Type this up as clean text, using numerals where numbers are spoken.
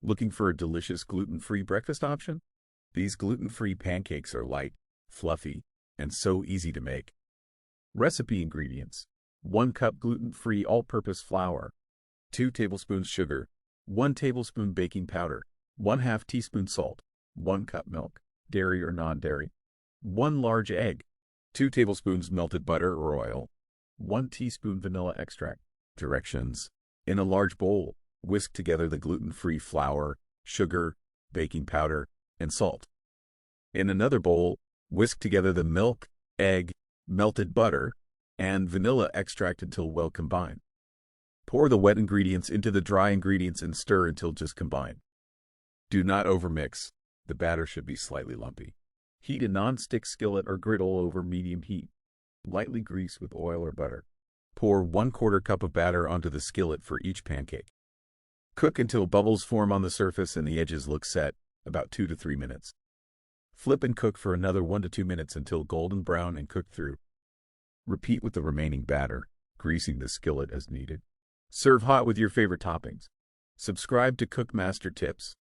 Looking for a delicious gluten-free breakfast option? These gluten-free pancakes are light, fluffy, and so easy to make. Recipe ingredients: 1 cup gluten-free all-purpose flour, 2 tablespoons sugar, 1 tablespoon baking powder, 1/2 teaspoon salt, 1 cup milk, dairy or non-dairy, 1 large egg, 2 tablespoons melted butter or oil, 1 teaspoon vanilla extract. Directions: in a large bowl, whisk together the gluten-free flour, sugar, baking powder, and salt. In another bowl, whisk together the milk, egg, melted butter, and vanilla extract until well combined. Pour the wet ingredients into the dry ingredients and stir until just combined. Do not overmix. The batter should be slightly lumpy. Heat a non-stick skillet or griddle over medium heat. Lightly grease with oil or butter. Pour 1/4 cup of batter onto the skillet for each pancake. Cook until bubbles form on the surface and the edges look set, about 2 to 3 minutes. Flip and cook for another 1 to 2 minutes until golden brown and cooked through. Repeat with the remaining batter, greasing the skillet as needed. Serve hot with your favorite toppings. Subscribe to Cook Master Tips.